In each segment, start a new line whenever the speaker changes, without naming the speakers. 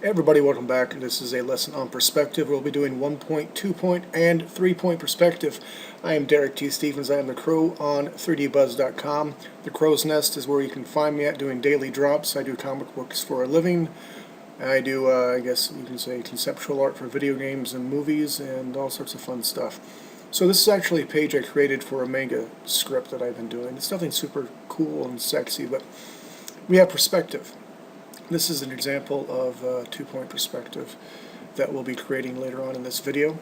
Hey everybody, welcome back. This is a lesson on perspective. We'll be doing 1-point, 2-point, and 3-point perspective. I am Derek T. Stevens. I am the Crow on 3dbuzz.com. The Crow's Nest is where you can find me at doing daily drops. I do comic books for a living. I do, I guess you can say, conceptual art for video games and movies and all sorts of fun stuff. So this is actually a page I created for a manga script that I've been doing. It's nothing super cool and sexy, but we have perspective. This is an example of a 2-point perspective that we'll be creating later on in this video.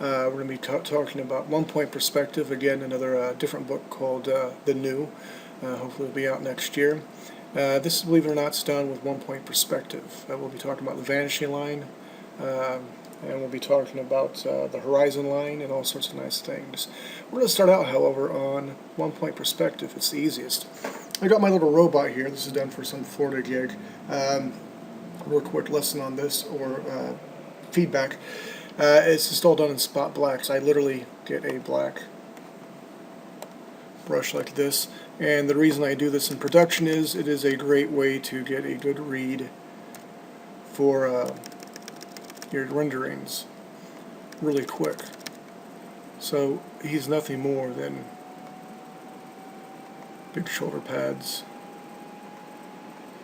We're going to be talking about 1-point perspective, again another different book called The New. Hopefully it'll be out next year. This, believe it or not, is done with 1-point perspective. We'll be talking about the vanishing line, and we'll be talking about the horizon line and all sorts of nice things. We're going to start out, however, on 1-point perspective. It's the easiest. I got my little robot here. This is done for some Florida gig. Real quick lesson on this, or feedback. It's just all done in spot blacks. I literally get a black brush like this, and the reason I do this in production is it is a great way to get a good read for your renderings really quick. So he's nothing more than big shoulder pads,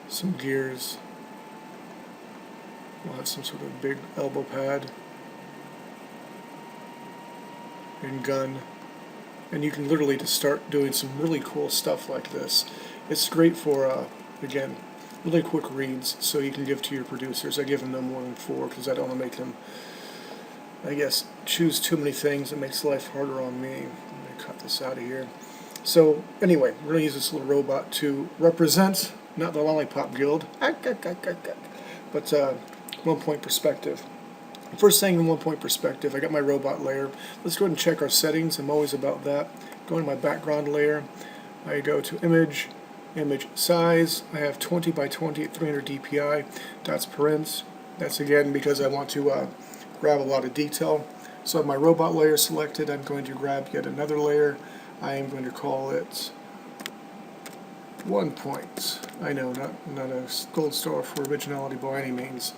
some gears, we'll have some sort of big elbow pad, and gun, and you can literally just start doing some really cool stuff like this. It's great for, again, really quick reads, so you can give to your producers. I give them no more than 4 because I don't want to make them, I guess, choose too many things. It makes life harder on me. I'm going to cut this out of here. So anyway, we're going to use this little robot to represent, not the Lollipop Guild, but 1-point perspective. First thing in 1-point perspective, I got my robot layer. Let's go ahead and check our settings. I'm always about that. Go into my background layer. I go to image, image size. I have 20 by 20 at 300 dpi. Dots per inch. That's again because I want to grab a lot of detail. So I have my robot layer selected. I'm going to grab yet another layer. I am going to call it 1 point. I know, not a gold star for originality by any means.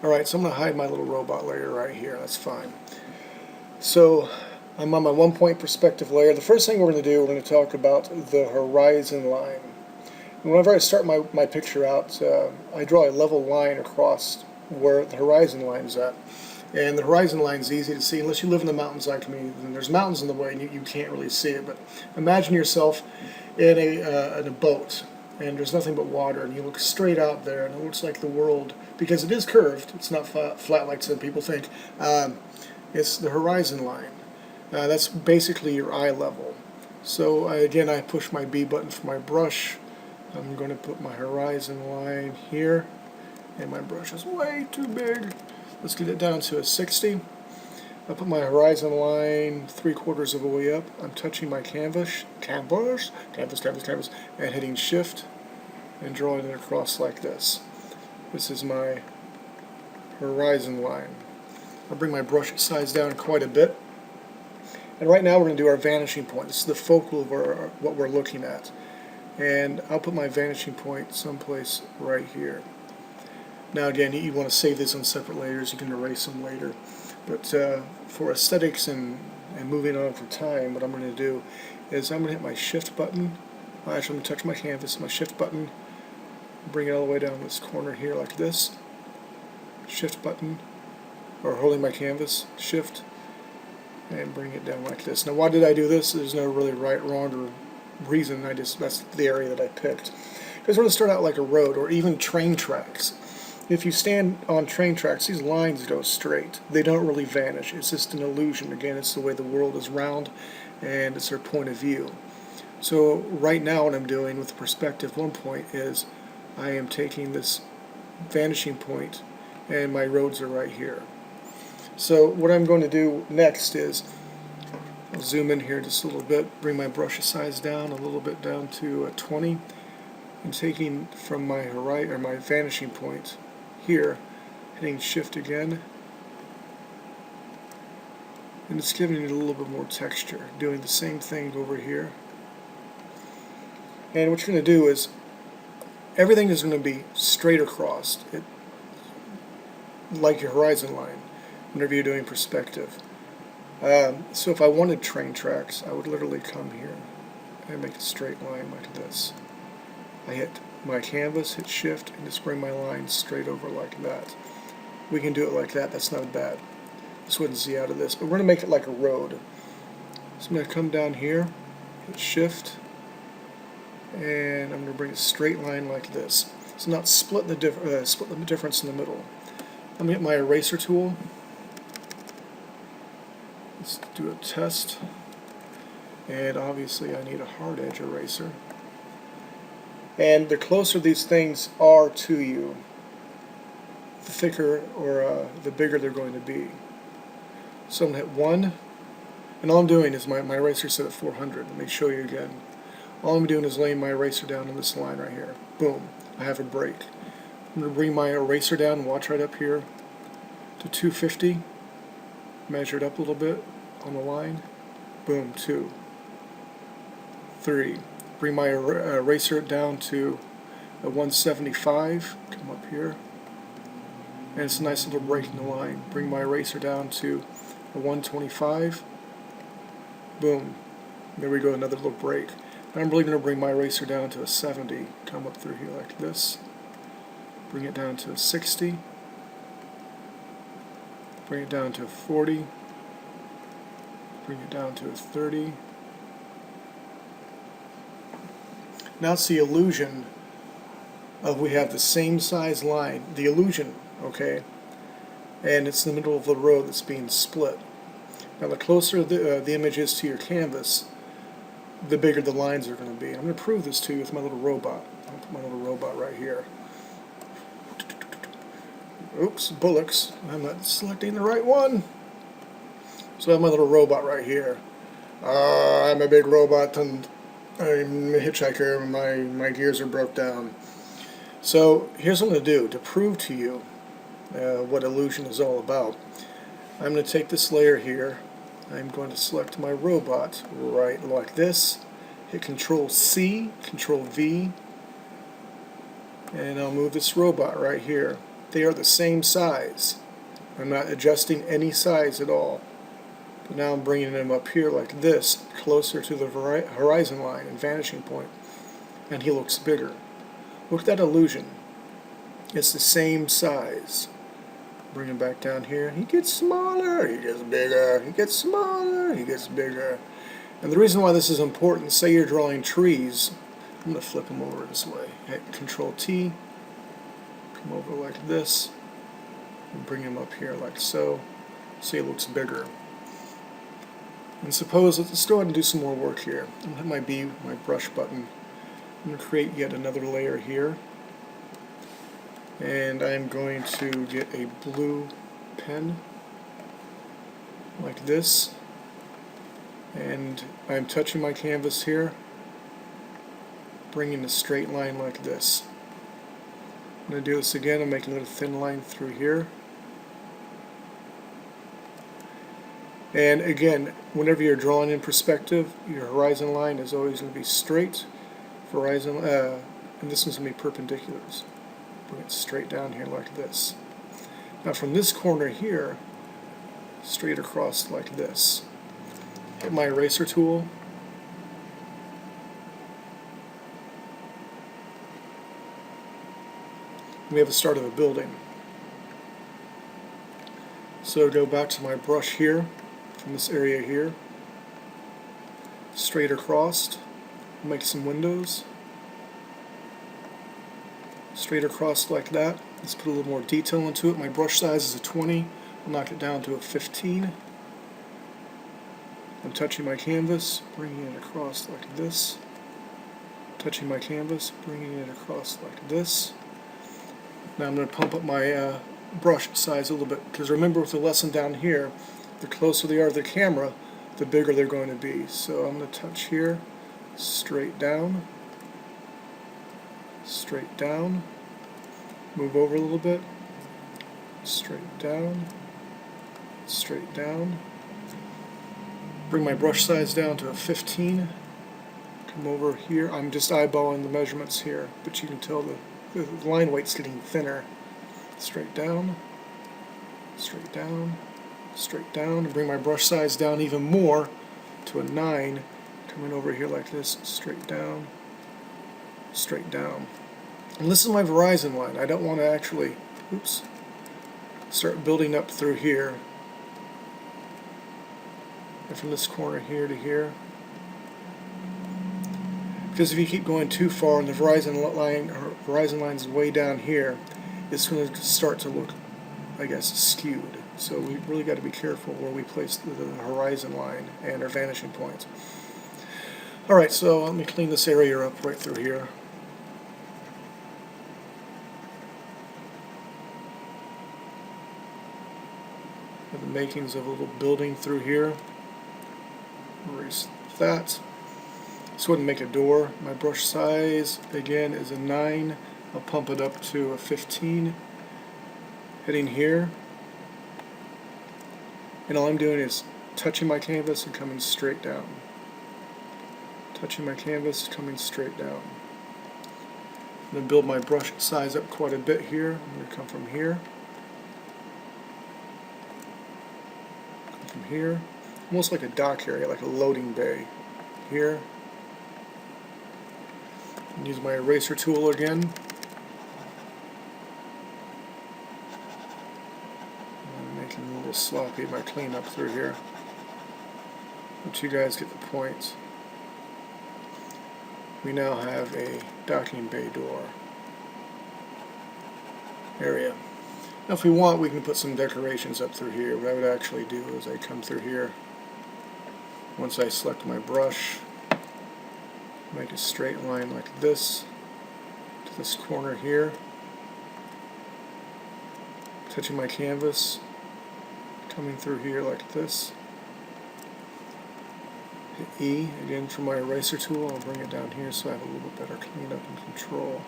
Alright, so I'm going to hide my little robot layer right here. That's fine. So I'm on my 1-point perspective layer. The first thing we're going to do, we're going to talk about the horizon line. Whenever I start my picture out, I draw a level line across where the horizon line is at. And the horizon line is easy to see unless you live in the mountains like me. Then there's mountains in the way and you can't really see it. But imagine yourself in a boat and there's nothing but water, and you look straight out there and it looks like the world, because it is curved, it's not flat like some people think. It's the horizon line. That's basically your eye level. So again, I push my B button for my brush. I'm going to put my horizon line here, and my brush is way too big. Let's get it down to a 60. I'll put my horizon line 3/4 of the way up. I'm touching my canvas, and hitting shift and drawing it across like this. This is my horizon line. I'll bring my brush size down quite a bit. And right now we're going to do our vanishing point. This is the focal of what we're looking at. And I'll put my vanishing point someplace right here. Now again, you want to save this on separate layers. You can erase them later. But for aesthetics and moving on for time, what I'm going to do is I'm going to hit my shift button. Actually, I'm going to touch my canvas, my shift button, bring it all the way down this corner here like this. Shift button, or holding my canvas, shift, and bring it down like this. Now why did I do this? There's no really right, wrong, or reason. That's the area that I picked. Because we're going to start out like a road, or even train tracks. If you stand on train tracks, these lines go straight. They don't really vanish. It's just an illusion. Again, it's the way the world is round, and it's their point of view. So right now what I'm doing with the perspective 1 point is I am taking this vanishing point, and my roads are right here. So what I'm going to do next is I'll zoom in here just a little bit, bring my brush size down a little bit, down to 20. I'm taking from my my vanishing point here, hitting shift again, and it's giving it a little bit more texture, doing the same thing over here. And what you're going to do is everything is going to be straight across, like your horizon line, whenever you're doing perspective. So if I wanted train tracks, I would literally come here and make a straight line like this. I hit my canvas, hit shift, and just bring my line straight over like that. We can do it like that, that's not bad. This wouldn't see out of this, but we're going to make it like a road. So I'm going to come down here, hit shift, and I'm going to bring a straight line like this. So not split the difference in the middle. I'm going to get my eraser tool. Let's do a test. And obviously I need a hard edge eraser. And the closer these things are to you, the thicker or the bigger they're going to be. So I'm going to hit 1, and all I'm doing is my eraser set at 400. Let me show you again. All I'm doing is laying my eraser down on this line right here. Boom, I have a break. I'm going to bring my eraser down and watch right up here to 250. Measure it up a little bit on the line. Boom, 2, 3. Bring my eraser down to a 175. Come up here. And it's a nice little break in the line. Bring my eraser down to a 125. Boom. There we go, another little break. And I'm really going to bring my eraser down to a 70. Come up through here like this. Bring it down to a 60. Bring it down to a 40. Bring it down to a 30. Now it's the illusion of we have the same size line. The illusion, okay? And it's in the middle of the road that's being split. Now the closer the image is to your canvas, the bigger the lines are going to be. I'm going to prove this to you with my little robot. I'll put my little robot right here. Oops, bullocks. I'm not selecting the right one. So I have my little robot right here. I'm a big robot and I'm a hitchhiker. My gears are broke down. So here's what I'm going to do to prove to you what illusion is all about. I'm going to take this layer here. I'm going to select my robot right like this. Hit Control C, Control V, and I'll move this robot right here. They are the same size. I'm not adjusting any size at all. But now I'm bringing him up here like this, closer to the horizon line and vanishing point, and he looks bigger. Look at that illusion. It's the same size. Bring him back down here. He gets smaller, he gets bigger, he gets smaller, he gets bigger. And the reason why this is important, say you're drawing trees, I'm going to flip him over this way. Hit Control T, come over like this, and bring him up here like so. See, it looks bigger. And suppose, let's go ahead and do some more work here. I'm going to hit my brush button. I'm going to create yet another layer here. And I'm going to get a blue pen, like this. And I'm touching my canvas here, bringing a straight line like this. I'm going to do this again. I'm making a little thin line through here. And again, whenever you're drawing in perspective, your horizon line is always going to be straight. And this one's going to be perpendiculars. Bring it straight down here like this. Now from this corner here, straight across like this. Hit my eraser tool. We have the start of a building. So go back to my brush here, from this area here, straight across, make some windows, straight across like that. Let's put a little more detail into it. My brush size is a 20, I'll knock it down to a 15. I'm touching my canvas, bringing it across like this, touching my canvas, bringing it across like this. Now I'm going to pump up my brush size a little bit, because remember with the lesson down here, the closer they are to the camera, the bigger they're going to be. So I'm going to touch here, straight down, move over a little bit, straight down, bring my brush size down to a 15, Come over here. I'm just eyeballing the measurements here, but you can tell the line weight's getting thinner. Straight down, straight down, straight down, and bring my brush size down even more to a 9. Coming over here like this, straight down, straight down. And this is my horizon line. I don't want to actually, start building up through here. And from this corner here to here. Because if you keep going too far and the horizon line is way down here, it's going to start to look, I guess, skewed. So we really got to be careful where we place the horizon line and our vanishing points. Alright, so let me clean this area up right through here. Have the makings of a little building through here. Erase that. This wouldn't make a door. My brush size, again, is a 9. I'll pump it up to a 15. Heading here. And all I'm doing is touching my canvas and coming straight down. Touching my canvas, coming straight down. I'm going to build my brush size up quite a bit here. I'm going to come from here. Come from here. Almost like a dock area, like a loading bay. Here. And use my eraser tool again. I'm making a little sloppy my cleanup through here. But you guys get the point. We now have a docking bay door area. Now if we want, we can put some decorations up through here. What I would actually do is I come through here. Once I select my brush, make a straight line like this to this corner here, touching my canvas, coming through here like this. Hit E again for my eraser tool. I'll bring it down here so I have a little bit better cleanup and control.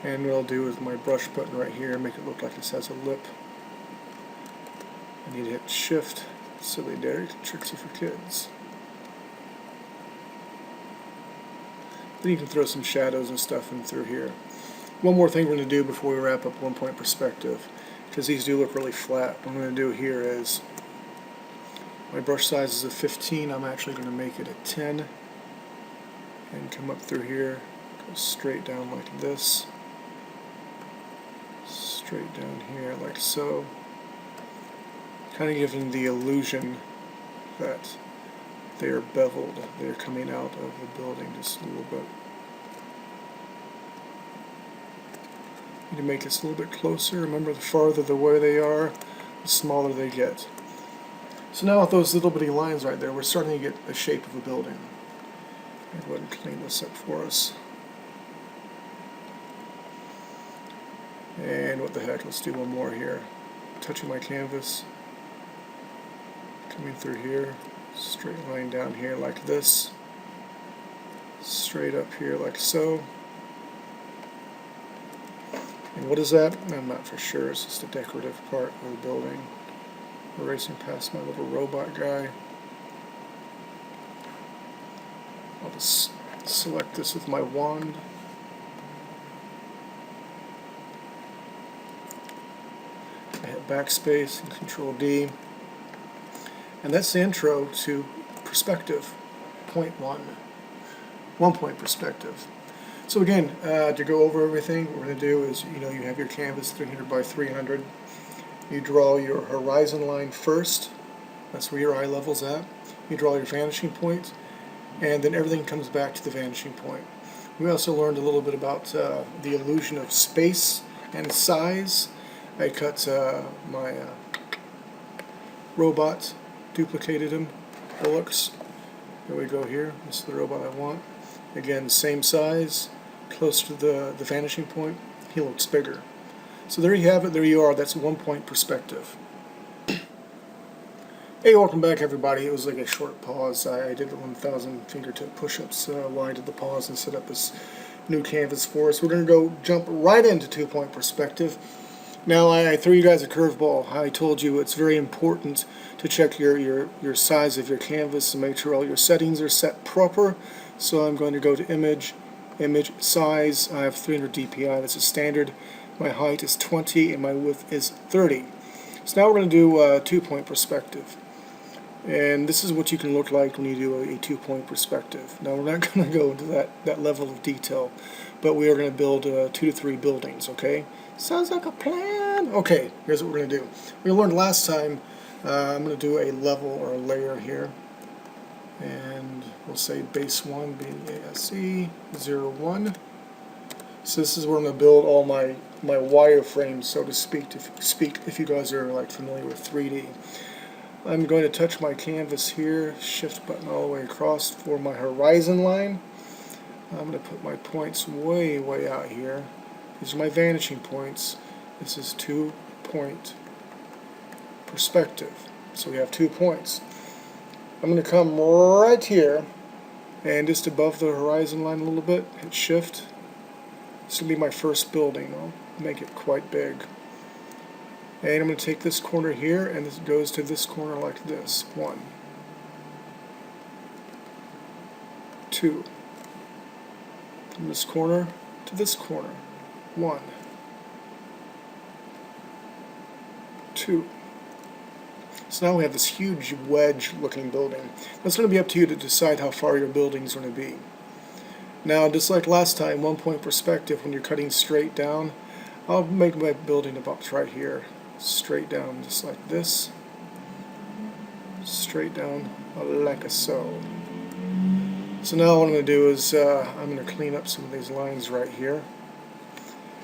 And what I'll do is my brush button right here, make it look like this has a lip. I need to hit Shift. Silly Derek, tricksy for kids. Then you can throw some shadows and stuff in through here. One more thing we're going to do before we wrap up one point perspective, because these do look really flat. What I'm going to do here is, my brush size is a 15, I'm actually going to make it a 10, and come up through here, go straight down like this, straight down here like so, kind of giving the illusion that they are beveled, they're coming out of the building just a little bit. To make this a little bit closer. Remember, the farther away they are, the smaller they get. So now with those little bitty lines right there, we're starting to get the shape of a building. I'll go ahead and clean this up for us. And what the heck, let's do one more here. Touching my canvas, coming through here, straight line down here like this, straight up here like so. And what is that? I'm not for sure. It's just a decorative part of the building. Erasing past my little robot guy. I'll just select this with my wand. I hit backspace and Control D. And that's the intro to perspective, point 1. 1 point perspective. So again, to go over everything, what we're going to do is, you have your canvas 300 by 300. You draw your horizon line first. That's where your eye level's at. You draw your vanishing point, and then everything comes back to the vanishing point. We also learned a little bit about the illusion of space and size. I cut my robot, duplicated him, Bullocks. There we go here. This is the robot I want. Again, same size, close to the vanishing point. He looks bigger. So there you have it. There you are. That's 1 point perspective. Hey, welcome back, everybody. It was like a short pause. I did the 1,000 fingertip push-ups while I did the pause and set up this new canvas for us. We're going to go jump right into 2 point perspective. Now I threw you guys a curveball. I told you it's very important to check your size of your canvas and make sure all your settings are set proper. So I'm going to go to image size. I have 300 dpi, that's a standard. My height is 20 and my width is 30. So now we're going to do a 2-point perspective. And this is what you can look like when you do a 2-point perspective. Now we're not going to go into that level of detail, but we are going to build 2 to 3 buildings, okay? Sounds like a plan. Okay, here's what we're going to do. We learned last time, I'm going to do a level or a layer here. And we'll say base 1 being ASE 01. So this is where I'm going to build all my wireframes, so to speak, if you guys are like familiar with 3D. I'm going to touch my canvas here, shift button all the way across for my horizon line. I'm going to put my points way out here. These are my vanishing points. This is 2-point perspective. So we have 2 points. I'm going to come right here and just above the horizon line a little bit, hit shift. This will be my first building. I'll make it quite big. And I'm going to take this corner here, and this goes to this corner like this. 1, 2. From this corner to this corner. 1, 2. So now we have this huge wedge-looking building. That's going to be up to you to decide how far your building is going to be. Now, just like last time, 1-point perspective, when you're cutting straight down, I'll make my building about right here. Straight down just like this, straight down like so. So now what I'm going to do is I'm going to clean up some of these lines right here.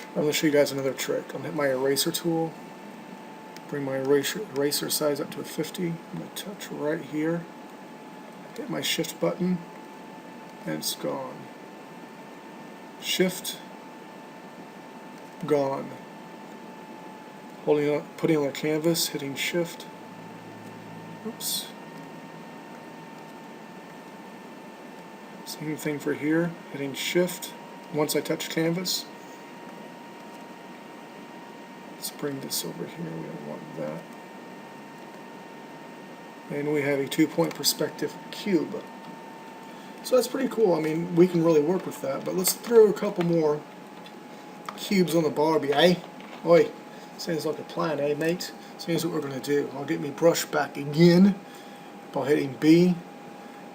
I'm going to show you guys another trick. I'm going to hit my eraser tool, bring my eraser size up to a 50. I'm going to touch right here, hit my shift button, and it's gone. Shift, gone. Putting on the canvas, hitting shift. Oops. Same thing for here, hitting shift once I touch canvas. Let's bring this over here, we don't want that. And we have a 2-point perspective cube. So that's pretty cool. I mean, we can really work with that, but let's throw a couple more cubes on the Barbie, eh? Oi. Sounds like a plan, eh, mate? So here's what we're going to do. I'll get my brush back again by hitting B.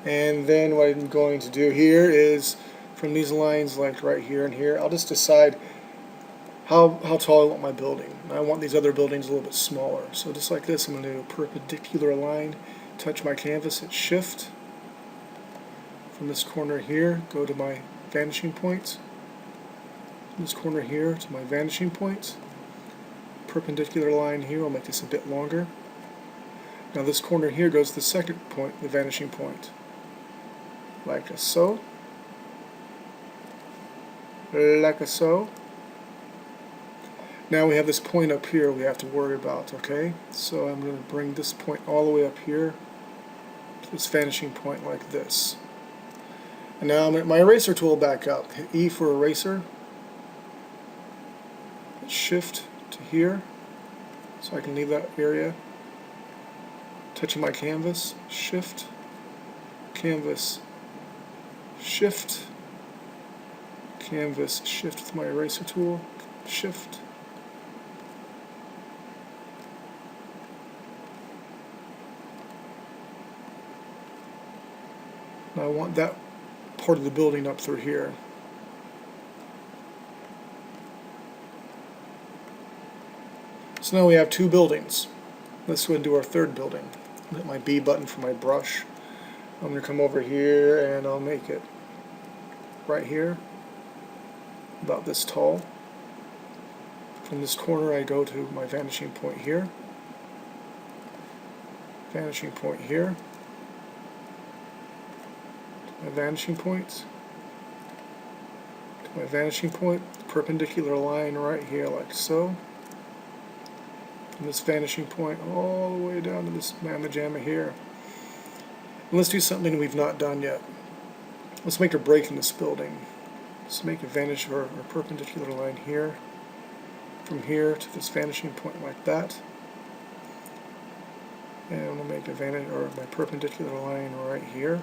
And then what I'm going to do here is, from these lines like right here and here, I'll just decide how tall I want my building. I want these other buildings a little bit smaller. So just like this, I'm going to do a perpendicular line, touch my canvas, hit shift. From this corner here, go to my vanishing points. From this corner here to my vanishing points. Perpendicular line here, I'll make this a bit longer. Now this corner here goes to the second point, the vanishing point. Like so. Like so. Now we have this point up here we have to worry about, okay? So I'm going to bring this point all the way up here to this vanishing point like this. And now I'm going to my eraser tool back up. Hit E for eraser. Hit shift to here, so I can leave that area. Touching my canvas, shift, canvas, shift, canvas, shift with my eraser tool, shift. Now I want that part of the building up through here. So now we have 2 buildings. Let's go ahead and do our 3rd building. Hit my B button for my brush. I'm going to come over here and I'll make it right here, about this tall. From this corner I go to my vanishing point here. Vanishing point here. To my vanishing points. To my vanishing point. Perpendicular line right here like so. From this vanishing point all the way down to this mamma jamma here. And let's do something we've not done yet. Let's make a break in this building. Let's make a vanish or a perpendicular line here. from here to this vanishing point like that. And I'm going to make my perpendicular line right here.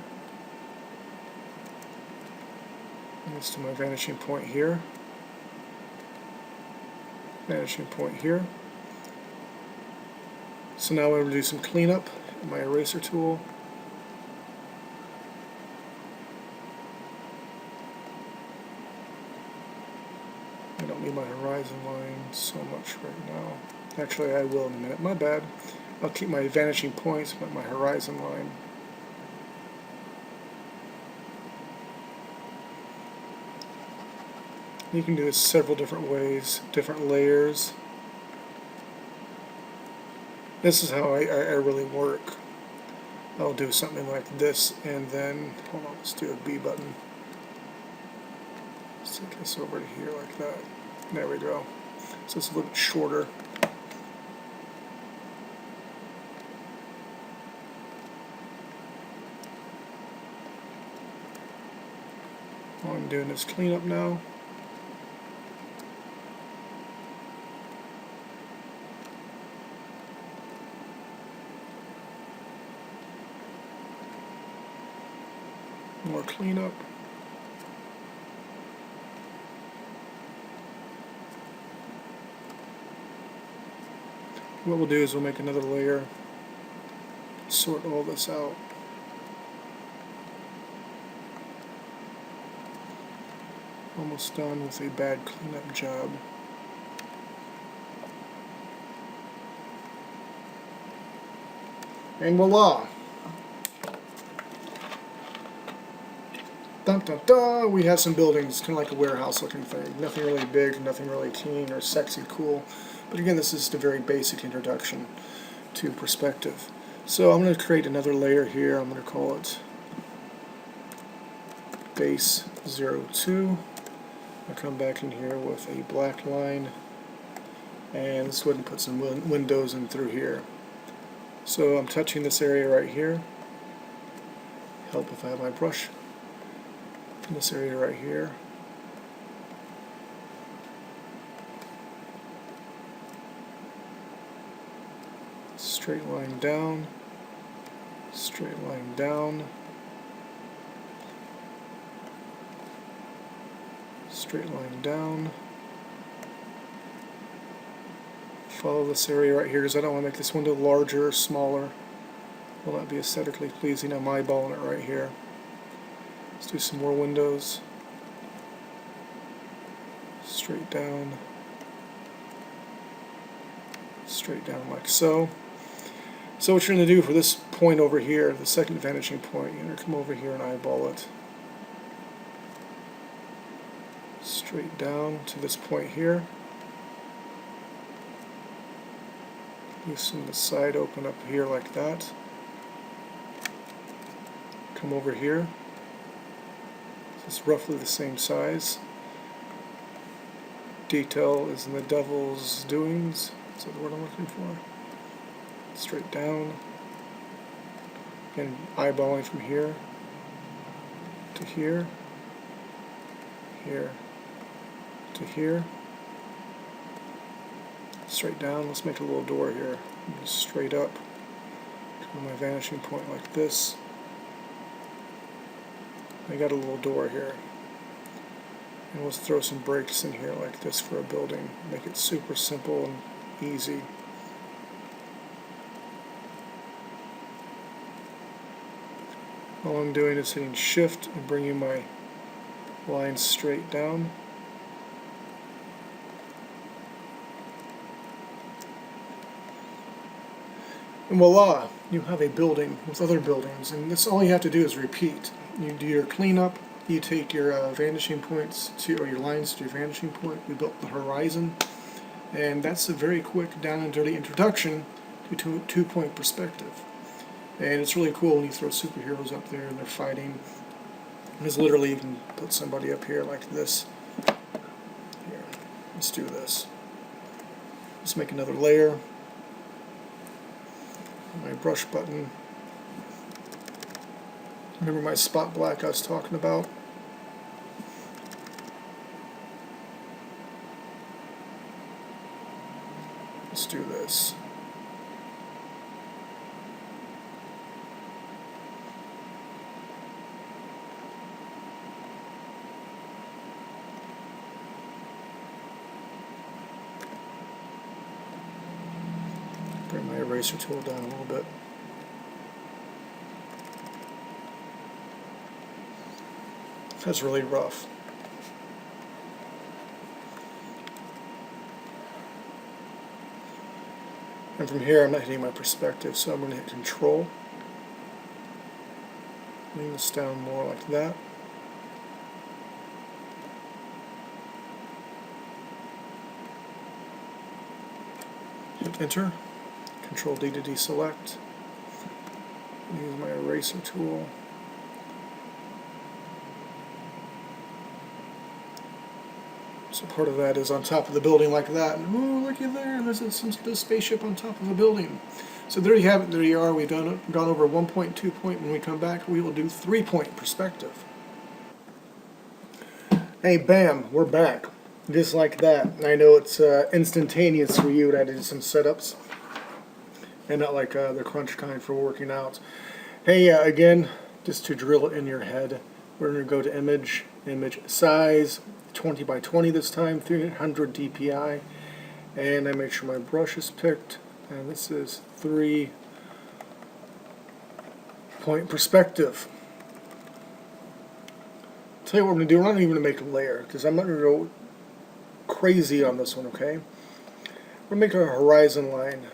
And this to my vanishing point here. Vanishing point here. So now I'm going to do some cleanup with my eraser tool. I don't need my horizon line so much right now. Actually, I will in a minute. My bad. I'll keep my vanishing points with my horizon line. You can do this several different ways, different layers. This is how I really work. I'll do something like this, and then, hold on, let's do a B button. Let's take this over to here like that. There we go. So it's a little bit shorter. All I'm doing is cleanup now. More cleanup. What we'll do is we'll make another layer, sort all this out. Almost done with a bad cleanup job. And voila! Dun dun dun! We have some buildings, kind of like a warehouse looking thing. Nothing really big, nothing really clean or sexy cool. But again, this is just a very basic introduction to perspective. So I'm going to create another layer here. I'm going to call it base 02. I'll come back in here with a black line. And let's go ahead and put some windows in through here. So I'm touching this area right here. Help if I have my brush. In this area right here. Straight line down. Straight line down. Straight line down. Follow this area right here because I don't want to make this window larger or smaller. Will not be aesthetically pleasing. I'm eyeballing it right here. Let's do some more windows. Straight down. Straight down like so. So what you're going to do for this point over here, the second vanishing point, you're going to come over here and eyeball it. Straight down to this point here. Loosen the side open up here like that. Come over here. It's roughly the same size. Detail is in the devil's doings. Is that the word I'm looking for? Straight down. And eyeballing from here to here, here to here. Straight down. Let's make a little door here. Just straight up. Come to my vanishing point like this. I got a little door here. And let's throw some breaks in here like this for a building. Make it super simple and easy. All I'm doing is hitting shift and bringing my line straight down. And voila, you have a building with other buildings, and that's all you have to do is repeat. You do your cleanup, you take your vanishing points or your lines to your vanishing point. We built the horizon, and that's a very quick down and dirty introduction to two-point perspective. And it's really cool when you throw superheroes up there and they're fighting. Because literally you can put somebody up here like this. Here, let's do this. Let's make another layer. My brush button. Remember my spot black I was talking about? do this. Bring my eraser tool down a little bit. That's really rough. And from here I'm not hitting my perspective, so I'm going to hit Control. Bring this down more like that. Hit Enter. Control D to deselect. Use my eraser tool. So part of that is on top of the building like that. And, oh, looky there, there's a spaceship on top of a building. So there you have it, there you are. We've gone over 1.2 point. When we come back, we will do 3-point perspective. Hey, bam, we're back. Just like that. I know it's instantaneous for you, but I had to do some setups. And not like the crunch kind for working out. Hey, again, just to drill it in your head, we're going to go to image size, 20 by 20 this time, 300 dpi, and I make sure my brush is picked, and this is 3-point perspective. Tell you what I'm going to do, I'm not even going to make a layer, because I'm not going to go crazy on this one, okay? We're going to make a horizon line,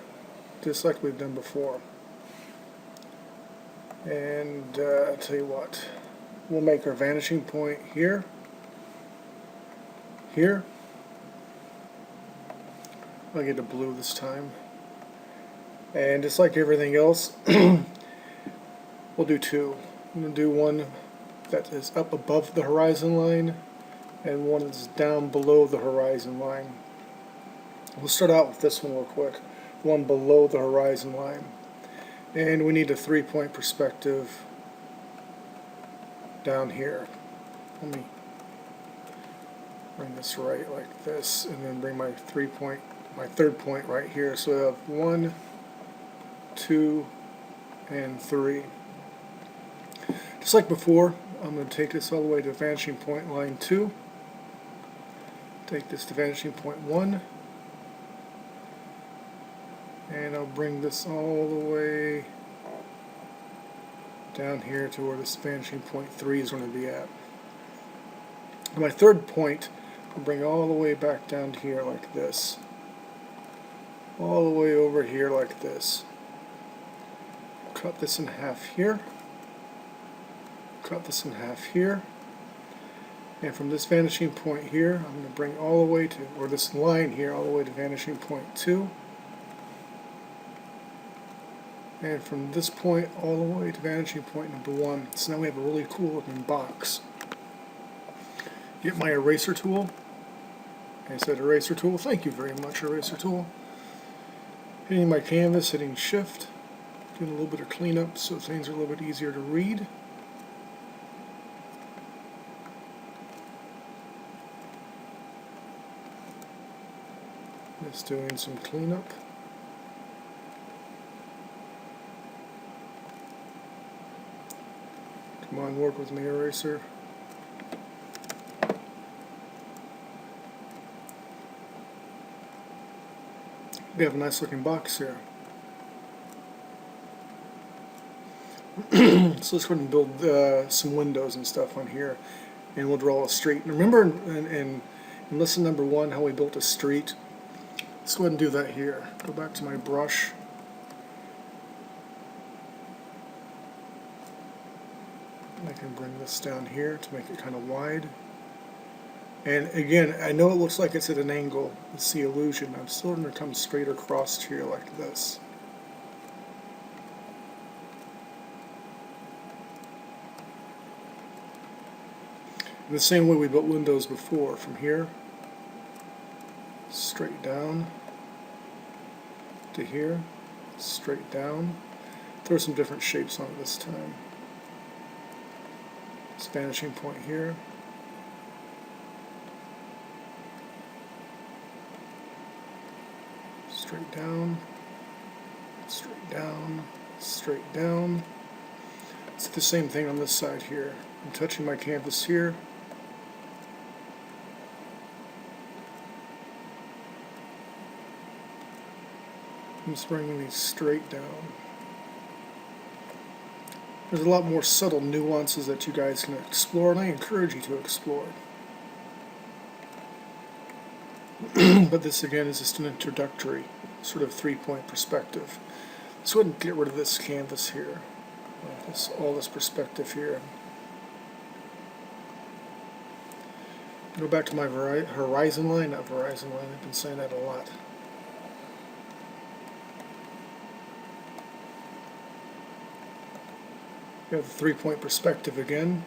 just like we've done before. And I'll tell you what, we'll make our vanishing point here, here. I'll get a blue this time. And just like everything else, we'll do two. I'm going to do one that is up above the horizon line and one that's down below the horizon line. We'll start out with this one real quick. One below the horizon line. And we need a 3-point perspective down here. Let me bring this right like this, and then bring my third point right here. So we have 1, 2, and 3. Just like before, I'm going to take this all the way to vanishing point line 2. Take this to vanishing point 1. And I'll bring this all the way down here to where this vanishing point 3 is going to be at. And my third point, I'll bring all the way back down to here like this. All the way over here like this. Cut this in half here. Cut this in half here. And from this vanishing point here, I'm going to bring all the way to, or this line here, all the way to vanishing point 2. And from this point all the way to vanishing point number 1. So now we have a really cool looking box. Get my eraser tool. I said eraser tool. Thank you very much, eraser tool. Hitting my canvas, hitting shift. Doing a little bit of cleanup so things are a little bit easier to read. Just doing some cleanup. Come on, work with me, eraser. We have a nice looking box here. So let's go ahead and build some windows and stuff on here, and we'll draw a street. And remember in lesson number 1 how we built a street? Let's go ahead and do that here. Go back to my brush. I can bring this down here to make it kind of wide. And again, I know it looks like it's at an angle. It's the illusion. I'm still going to come straight across here like this. In the same way we built windows before, from here, straight down to here, straight down. Throw some different shapes on it this time. This vanishing point here. Straight straight down, straight down, straight down. It's the same thing on this side here. I'm touching my canvas here. I'm just bringing these straight down. There's a lot more subtle nuances that you guys can explore, and I encourage you to explore. But this again is just an introductory sort of three-point perspective. Let's go ahead and get rid of this canvas here, all this perspective here. Go back to my horizon line, not horizon line, I've been saying that a lot. You have the three-point perspective again.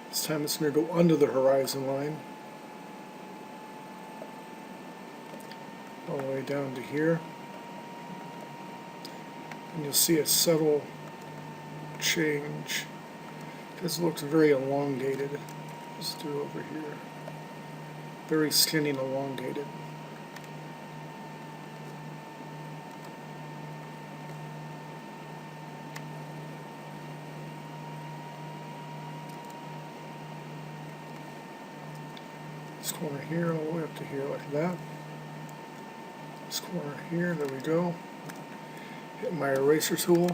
This time it's going to go under the horizon line, all the way down to here. And you'll see a subtle change. This looks very elongated. Let's do it over here. Very skinny and elongated. This corner here all the way up to here like that. This corner here, there we go. Hit my eraser tool.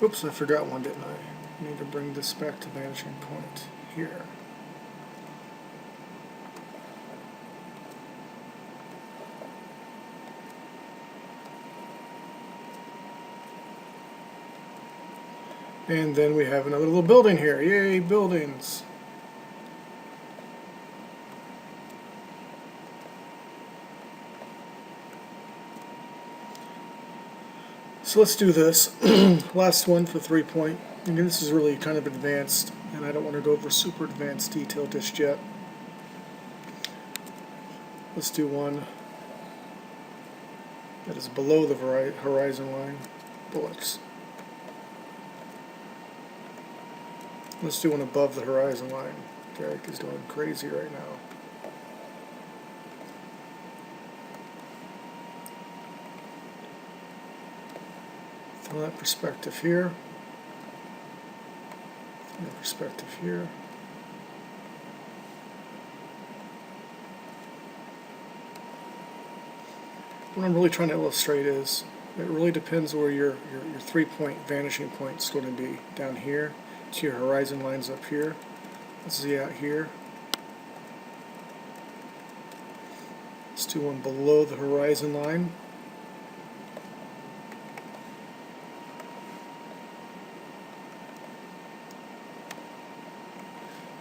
Oops, I forgot one, didn't I? I need to bring this back to vanishing point here. And then we have another little building here. Yay, buildings! So let's do this. Last one for 3-point. Again, this is really kind of advanced, and I don't want to go over super advanced detail just yet. Let's do one that is below the horizon line. Bullets. Let's do one above the horizon line. Derek is going crazy right now. Throw that perspective here. Throw that perspective here. What I'm really trying to illustrate is it really depends where your 3-point vanishing point is going to be. Down here to your horizon lines up here. Let's see out here. Let's do one below the horizon line.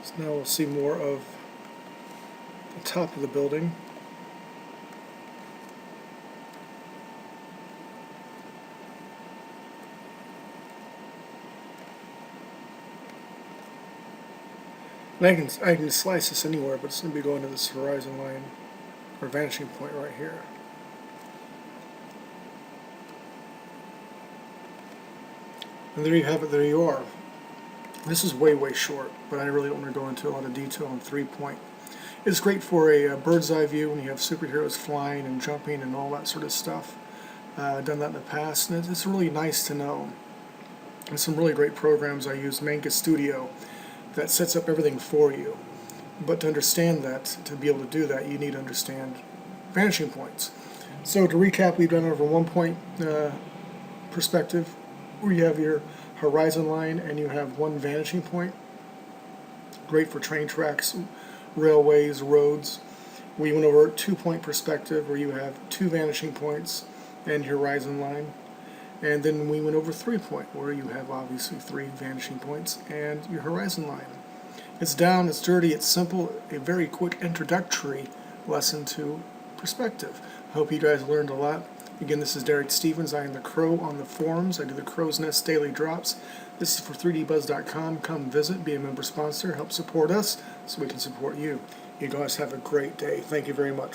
So now we'll see more of the top of the building. And I can slice this anywhere, but it's going to be going to this horizon line or vanishing point right here. And there you have it, there you are. This is way short, but I really don't want to go into a lot of detail on 3-point. It's great for a bird's eye view when you have superheroes flying and jumping and all that sort of stuff. I've done that in the past, and it's really nice to know. And some really great programs. I use Manga Studio that sets up everything for you. But to understand that, to be able to do that, you need to understand vanishing points. So to recap, we've done over 1-point perspective, where you have your horizon line and you have one vanishing point. Great for train tracks, railways, roads. We went over 2-point perspective, where you have 2 vanishing points and your horizon line. And then we went over 3-point, where you have obviously 3 vanishing points and your horizon line. It's down, it's dirty, it's simple, a very quick introductory lesson to perspective. I hope you guys learned a lot. Again, this is Derek Stevens. I am the Crow on the forums. I do the Crow's Nest daily drops. This is for 3dbuzz.com. Come visit, be a member sponsor, help support us so we can support you. You guys have a great day. Thank you very much.